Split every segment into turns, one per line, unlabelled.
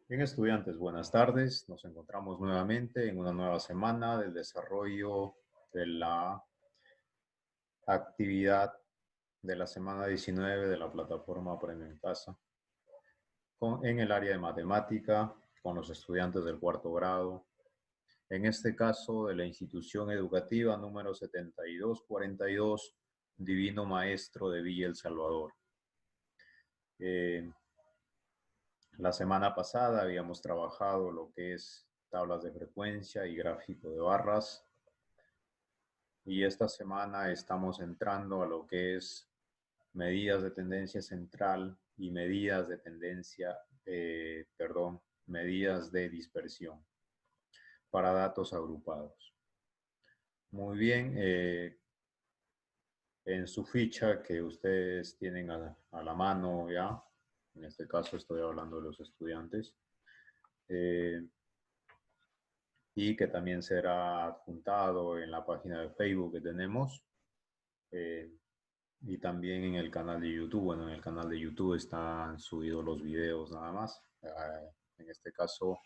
Bien, estudiantes, buenas tardes. Nos encontramos nuevamente en una nueva semana del desarrollo de la actividad de la semana 19 de la plataforma Aprende en Casa en el área de matemática con los estudiantes del cuarto grado. En este caso, de la institución educativa número 7242, Divino Maestro de Villa El Salvador. La semana pasada habíamos trabajado lo que es tablas de frecuencia y gráfico de barras. Y esta semana estamos entrando a lo que es medidas de tendencia central y medidas de tendencia, medidas de dispersión para datos agrupados. Muy bien, en su ficha que ustedes tienen a la mano ya, en este caso estoy hablando de los estudiantes, y que también será adjuntado en la página de Facebook que tenemos, y también en el canal de YouTube. Bueno, en el canal de YouTube están subidos los videos nada más. En este caso,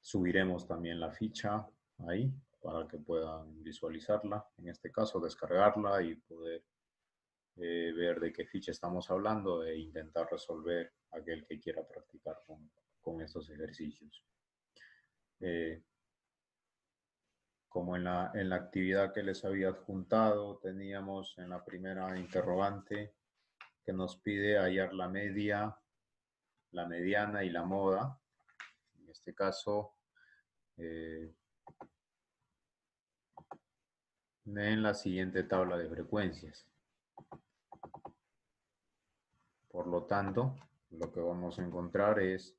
subiremos también la ficha ahí para que puedan visualizarla. En este caso, descargarla y poder ver de qué ficha estamos hablando e intentar resolver aquel que quiera practicar con estos ejercicios. Como en la actividad que les había adjuntado, teníamos en la primera interrogante que nos pide hallar la media, la mediana y la moda. En este caso, en la siguiente tabla de frecuencias. Por lo tanto, lo que vamos a encontrar es,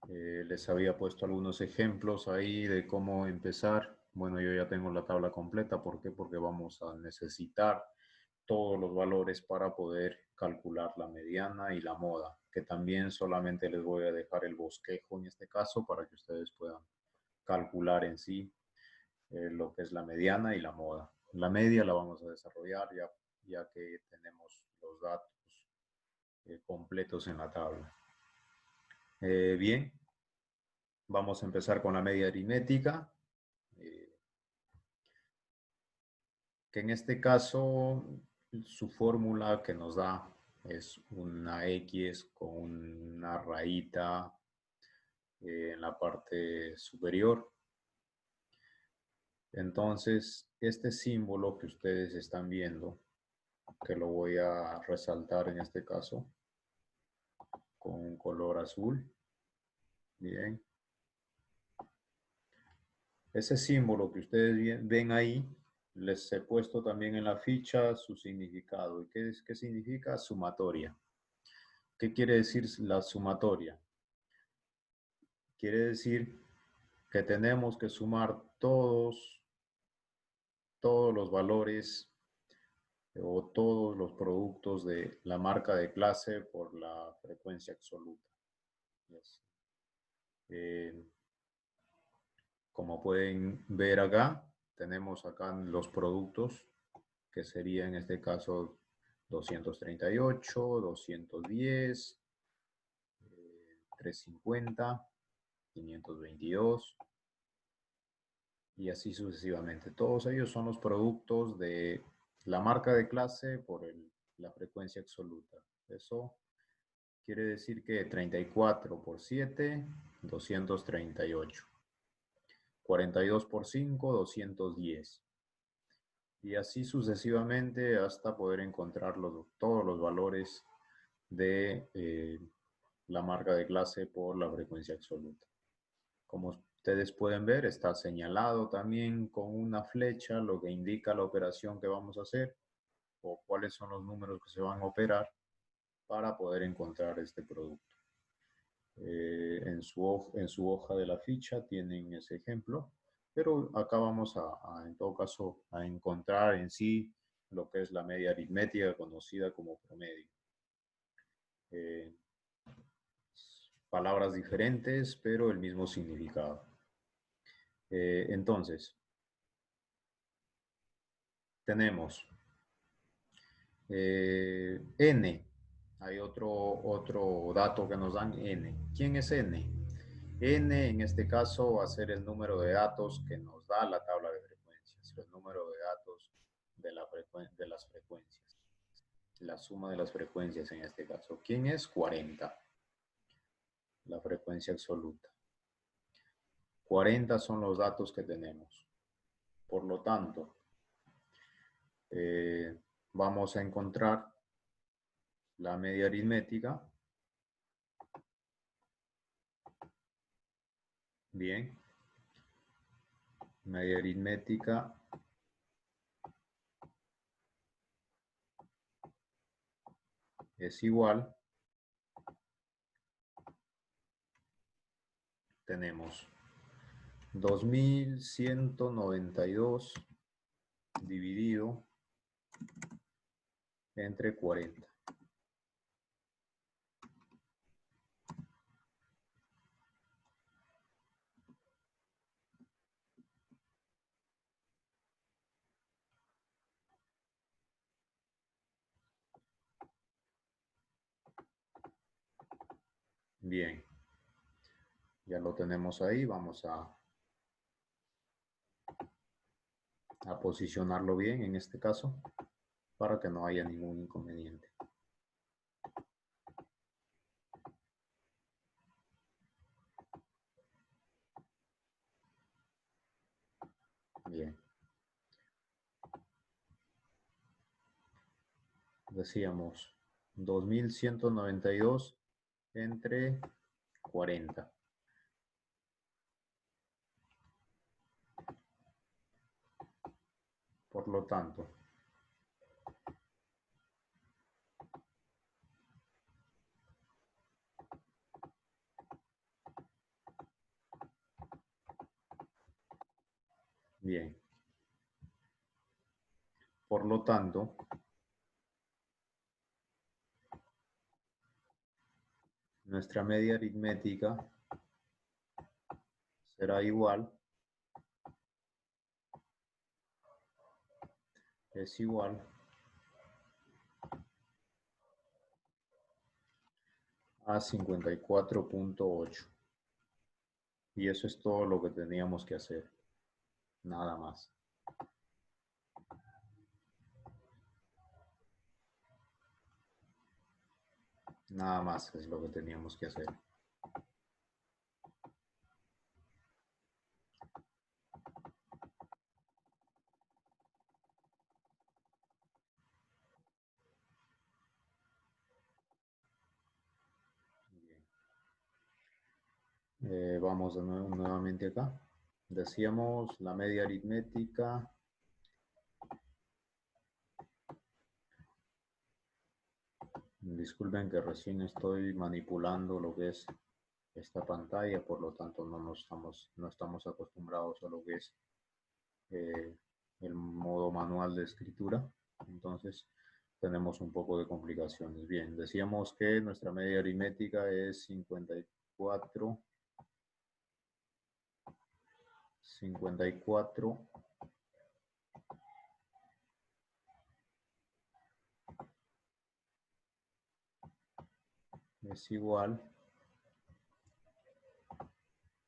les había puesto algunos ejemplos ahí de cómo empezar. Bueno, yo ya tengo la tabla completa. ¿Por qué? Porque vamos a necesitar todos los valores para poder calcular la mediana y la moda, que también solamente les voy a dejar el bosquejo en este caso para que ustedes puedan calcular en sí lo que es la mediana y la moda. La media la vamos a desarrollar ya que tenemos los datos completos en la tabla. Bien, vamos a empezar con la media aritmética, que en este caso su fórmula que nos da es una X con una rayita en la parte superior. Entonces, este símbolo que ustedes están viendo, que lo voy a resaltar en este caso con un color azul. Bien. Ese símbolo que ustedes ven ahí, les he puesto también en la ficha su significado. ¿Y qué significa? Sumatoria. ¿Qué quiere decir la sumatoria? Quiere decir que tenemos que sumar todos los valores o todos los productos de la marca de clase por la frecuencia absoluta. Yes. Como pueden ver acá, tenemos acá los productos, que sería en este caso 238, 210, 350, 522 y así sucesivamente. Todos ellos son los productos de la marca de clase por la frecuencia absoluta. Eso quiere decir que 34 por 7, 238. 42 por 5, 210. Y así sucesivamente hasta poder encontrar todos los valores de la marca de clase por la frecuencia absoluta. Como ustedes pueden ver, está señalado también con una flecha lo que indica la operación que vamos a hacer o cuáles son los números que se van a operar para poder encontrar este producto. En su hoja de la ficha tienen ese ejemplo, pero acá vamos en todo caso, a encontrar en sí lo que es la media aritmética conocida como promedio. Eh, Palabras diferentes, pero el mismo significado. Entonces, tenemos n. hay otro dato que nos dan, n. ¿Quién es n? N en este caso va a ser el número de datos que nos da la tabla de frecuencias, el número de datos de las frecuencias, la suma de las frecuencias en este caso. ¿Quién es? 40, la frecuencia absoluta. 40 son los datos que tenemos. Por lo tanto, vamos a encontrar la media aritmética. Bien. Media aritmética es igual. Tenemos 2192 dividido entre 40. Bien, ya lo tenemos ahí. Vamos a posicionarlo bien en este caso para que no haya ningún inconveniente. Bien. Decíamos 2192 entre 40. Por lo tanto, bien. Por lo tanto, nuestra media aritmética será igual, es igual a 54.8. Y eso es todo lo que teníamos que hacer. Nada más. Nada más es lo que teníamos que hacer. Vamos de nuevo, nuevamente acá. Decíamos la media aritmética. Disculpen que recién estoy manipulando lo que es esta pantalla, por lo tanto no estamos acostumbrados a lo que es eh, el modo manual de escritura. Entonces tenemos un poco de complicaciones. Bien, decíamos que nuestra media aritmética es 54. 54 es igual,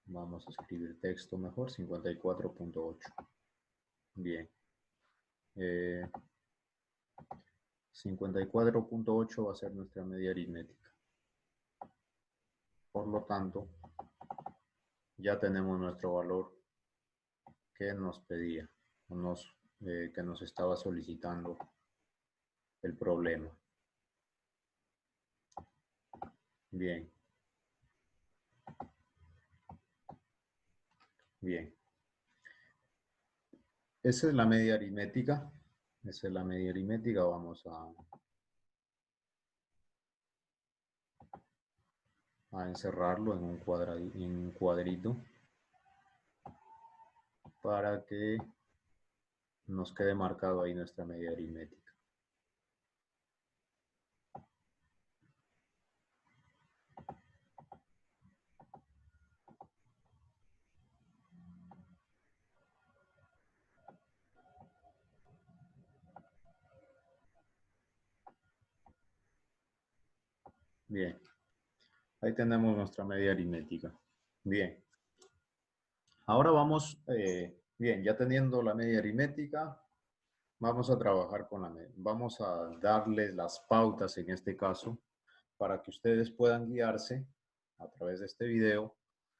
vamos a escribir texto mejor, 54.8. Bien, 54.8 va a ser nuestra media aritmética. Por lo tanto, ya tenemos nuestro valor que nos pedía, que nos estaba solicitando el problema. Bien. Bien. Esa es la media aritmética. Esa es la media aritmética. Vamos a encerrarlo en un cuadrito para que nos quede marcado ahí nuestra media aritmética. Bien, ahí tenemos nuestra media aritmética. Bien, ahora vamos, bien, ya teniendo la media aritmética, vamos a trabajar con vamos a darles las pautas en este caso para que ustedes puedan guiarse a través de este video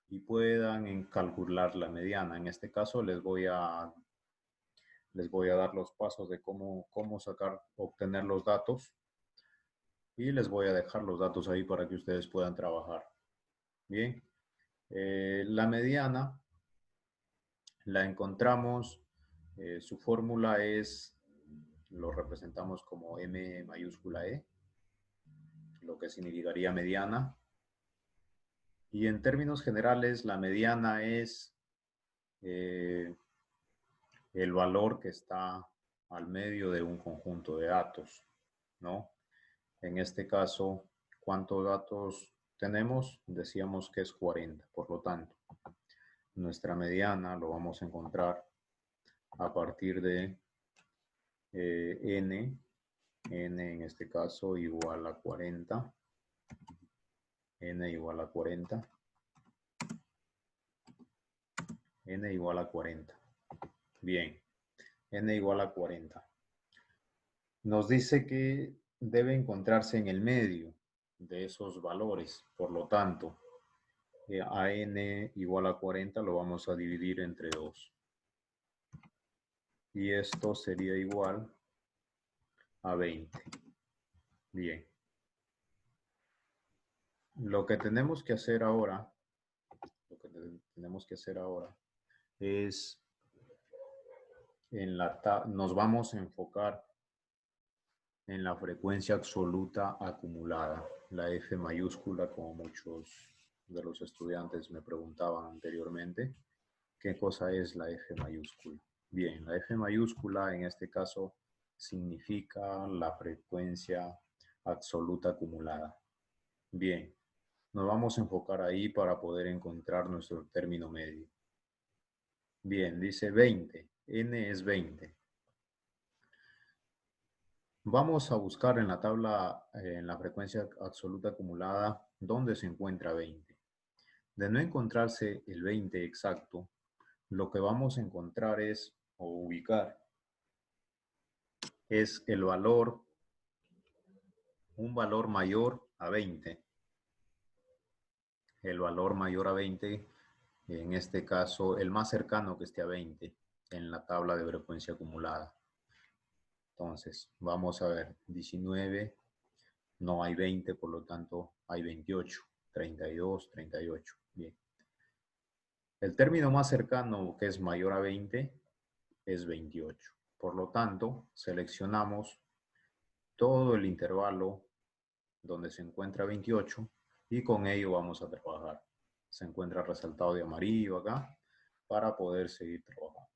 y puedan calcular la mediana. En este caso les voy a dar los pasos de cómo obtener los datos y les voy a dejar los datos ahí para que ustedes puedan trabajar. Bien, la mediana la encontramos, su fórmula lo representamos como M mayúscula E, lo que significaría mediana. Y en términos generales, la mediana es el valor que está al medio de un conjunto de datos, ¿no? En este caso, ¿cuántos datos tenemos? Decíamos que es 40, por lo tanto, nuestra mediana lo vamos a encontrar a partir de n en este caso igual a 40, n igual a 40, n igual a 40. Bien, n igual a 40. Nos dice que debe encontrarse en el medio de esos valores, por lo tanto, a n igual a 40 lo vamos a dividir entre 2. Y esto sería igual a 20. Bien. Lo que tenemos que hacer ahora, es nos vamos a enfocar en la frecuencia absoluta acumulada, la F mayúscula, como muchos de los estudiantes me preguntaban anteriormente. ¿Qué cosa es la F mayúscula? Bien, la F mayúscula en este caso significa la frecuencia absoluta acumulada. Bien, nos vamos a enfocar ahí para poder encontrar nuestro término medio. Bien, dice 20, n es 20. Vamos a buscar en la tabla, en la frecuencia absoluta acumulada, dónde se encuentra 20. De no encontrarse el 20 exacto, lo que vamos a encontrar o ubicar, es un valor mayor a 20. El valor mayor a 20, en este caso, el más cercano que esté a 20 en la tabla de frecuencia acumulada. Entonces, vamos a ver, 19, no hay 20, por lo tanto hay 28, 32, 38. Bien. El término más cercano que es mayor a 20 es 28. Por lo tanto, seleccionamos todo el intervalo donde se encuentra 28 y con ello vamos a trabajar. Se encuentra resaltado de amarillo acá para poder seguir trabajando.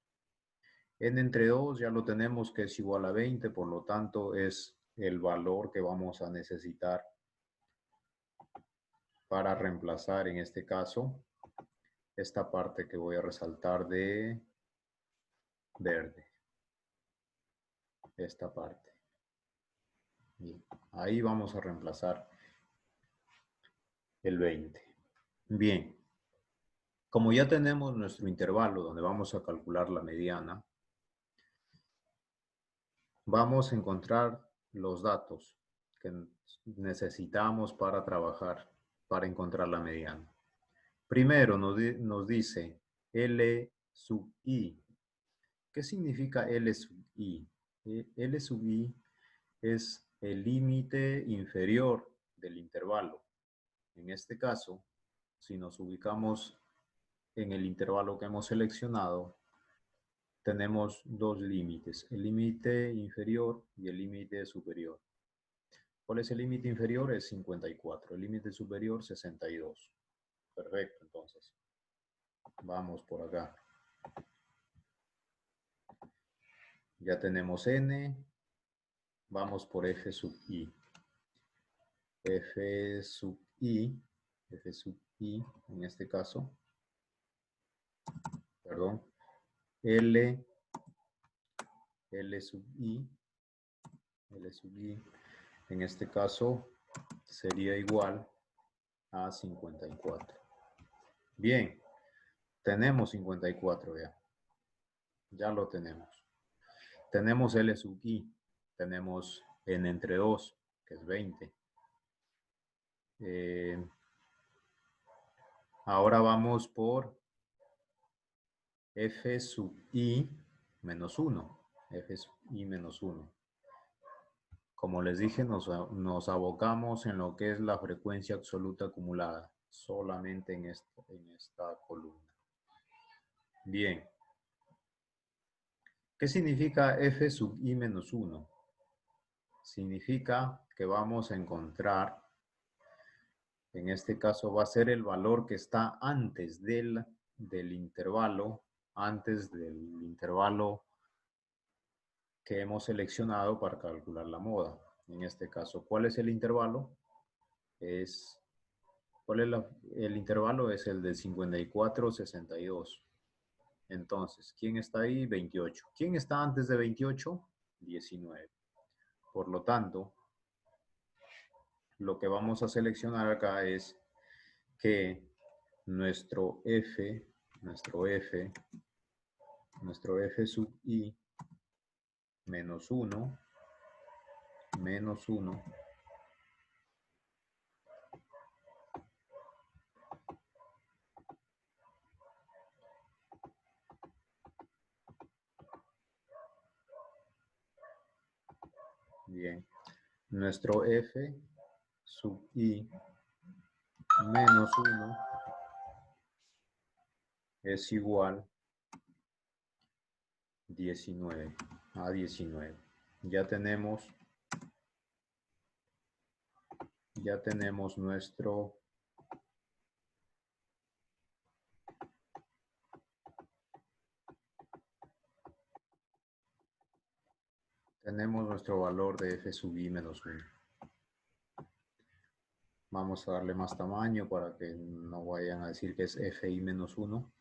N entre 2 ya lo tenemos que es igual a 20, por lo tanto es el valor que vamos a necesitar para reemplazar en este caso esta parte que voy a resaltar de verde. Esta parte. Bien, ahí vamos a reemplazar el 20. Bien, como ya tenemos nuestro intervalo donde vamos a calcular la mediana, vamos a encontrar los datos que necesitamos para trabajar, para encontrar la mediana. Primero nos dice L sub I. ¿Qué significa L sub I? L sub I es el límite inferior del intervalo. En este caso, si nos ubicamos en el intervalo que hemos seleccionado, tenemos dos límites, el límite inferior y el límite superior. ¿Cuál es el límite inferior? Es 54, el límite superior 62. Perfecto, entonces. Vamos por acá. Ya tenemos n, vamos por f sub i. F sub i, en este caso, perdón, L sub i, en este caso, sería igual a 54. Bien, tenemos 54 ya. Ya lo tenemos. Tenemos L sub I. Tenemos N entre 2, que es 20. Ahora vamos por F sub I menos 1. F sub I menos 1. Como les dije, nos abocamos en lo que es la frecuencia absoluta acumulada, solamente en esta columna. Bien. ¿Qué significa F sub I menos 1? Significa que vamos a encontrar, en este caso va a ser el valor que está antes del intervalo, que hemos seleccionado para calcular la moda. En este caso, ¿cuál es el intervalo? El intervalo es el de 54-62. Entonces, ¿quién está ahí? 28. ¿Quién está antes de 28? 19. Por lo tanto, lo que vamos a seleccionar acá es que nuestro F sub I menos 1, bien, nuestro F sub I menos 1 es igual 19, a 19. Ya tenemos nuestro valor de F sub I menos 1. Vamos a darle más tamaño para que no vayan a decir que es FI menos 1,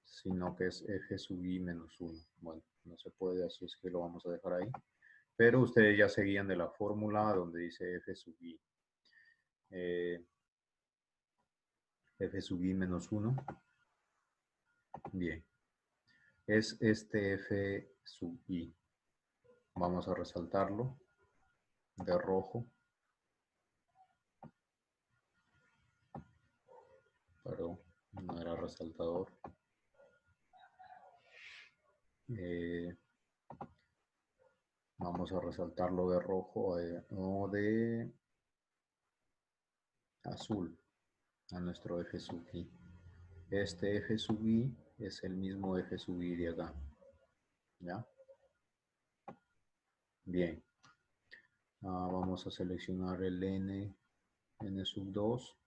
sino que es F sub I menos 1. Bueno, no se puede, así es que lo vamos a dejar ahí. Pero ustedes ya seguían de la fórmula donde dice F sub I. F sub I menos 1. Bien. Es este F sub I. Vamos a resaltarlo de rojo. Pero no era resaltador. Vamos a resaltarlo de rojo o de azul a nuestro F sub I. Este F sub I es el mismo F sub I de acá. ¿Ya? Bien. Vamos a seleccionar el N sub 2.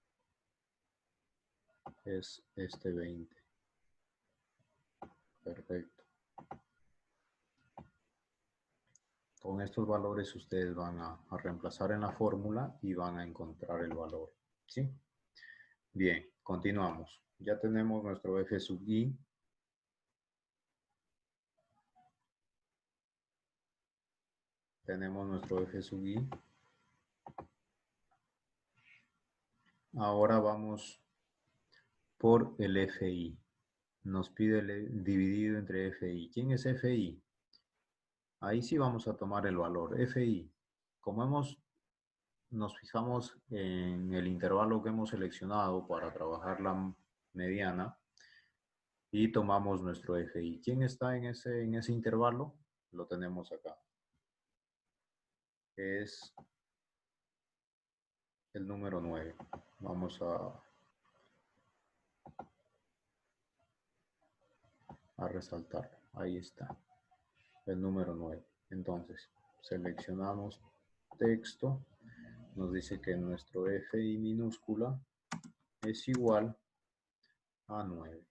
Es este 20. Perfecto. Con estos valores ustedes van a reemplazar en la fórmula y van a encontrar el valor. ¿Sí? Bien, continuamos. Ya tenemos nuestro F sub I. Tenemos nuestro F sub I. Ahora vamos por el FI. Nos pide el dividido entre FI. ¿Quién es FI? Ahí sí vamos a tomar el valor. FI. Como nos fijamos en el intervalo que hemos seleccionado para trabajar la mediana y tomamos nuestro FI. ¿Quién está en ese intervalo? Lo tenemos acá. Es el número 9. Vamos a resaltar. Ahí está. El número 9. Entonces, seleccionamos texto. Nos dice que nuestro FI minúscula es igual a 9.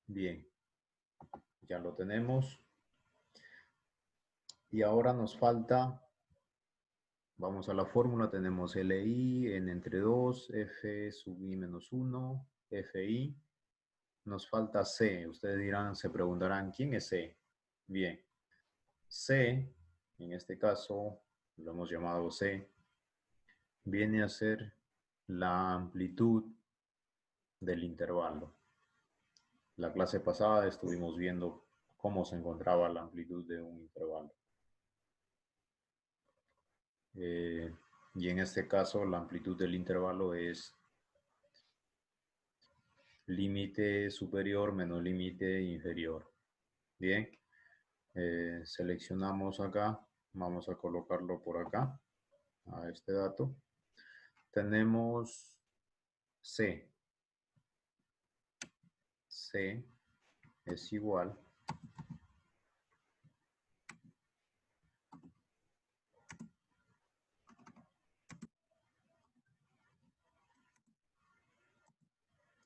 Bien. Ya lo tenemos. Y ahora nos falta, vamos a la fórmula, tenemos LI, N entre 2, F sub I menos 1, FI. Nos falta C. Ustedes dirán, se preguntarán, ¿quién es C? Bien. C, en este caso, lo hemos llamado C, viene a ser la amplitud del intervalo. La clase pasada estuvimos viendo cómo se encontraba la amplitud de un intervalo. Y en este caso la amplitud del intervalo es límite superior menos límite inferior. Bien, seleccionamos acá, vamos a colocarlo por acá, a este dato. Tenemos C. C es igual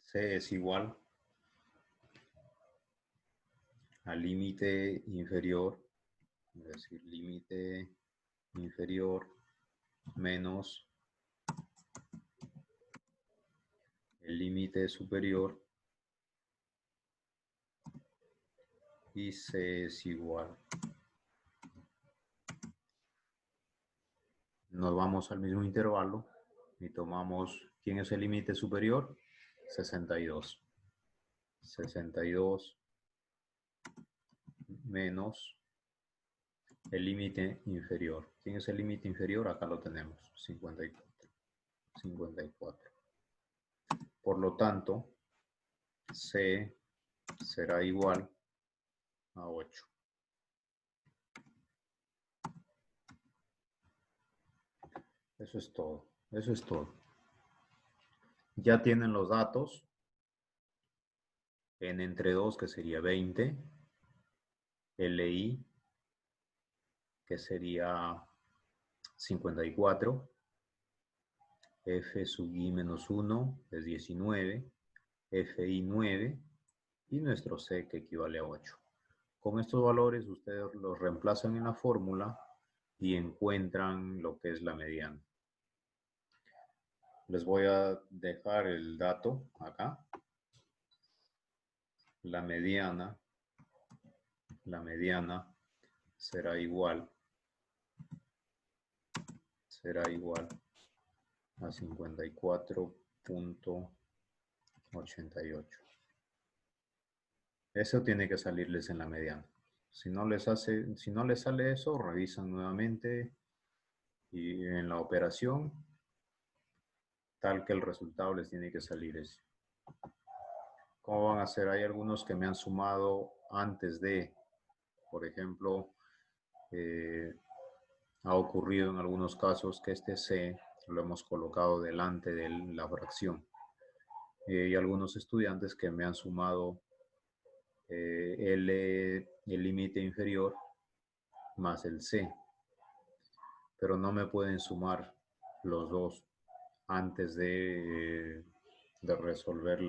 C es igual al límite inferior, es decir, límite inferior menos el límite superior, y C es igual. Nos vamos al mismo intervalo y tomamos, ¿quién es el límite superior? 62. 62 menos el límite inferior. ¿Quién es el límite inferior? Acá lo tenemos, 54. 54. Por lo tanto, C será igual a 8. Eso es todo. Eso es todo. Ya tienen los datos. N entre 2, que sería 20. LI, que sería 54. F sub I menos 1 es 19. FI 9. Y nuestro C, que equivale a 8. Con estos valores ustedes los reemplazan en la fórmula y encuentran lo que es la mediana. Les voy a dejar el dato acá. La mediana será igual a 54.88. Eso tiene que salirles en la mediana. Si no les sale eso, revisan nuevamente y en la operación, tal que el resultado les tiene que salir ese. ¿Cómo van a hacer? Hay algunos que me han sumado antes de, por ejemplo, ha ocurrido en algunos casos que este C lo hemos colocado delante de la fracción. Hay algunos estudiantes que me han sumado el límite inferior más el C, pero no me pueden sumar los dos antes de resolver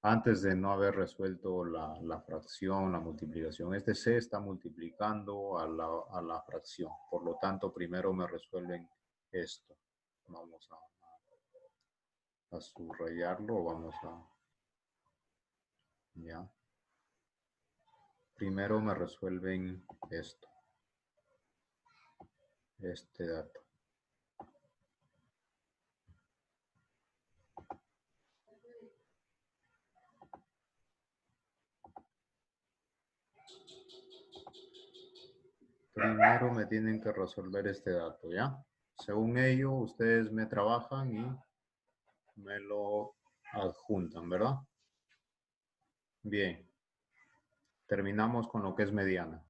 antes de no haber resuelto la fracción, la multiplicación. Este C está multiplicando a la fracción. Por lo tanto, primero me resuelven esto. Vamos a subrayarlo. Vamos a... Ya. Primero me resuelven esto. Este dato. Primero me tienen que resolver este dato, ¿ya? Según ello, ustedes me trabajan y me lo adjuntan, ¿verdad? Bien. Terminamos con lo que es mediana.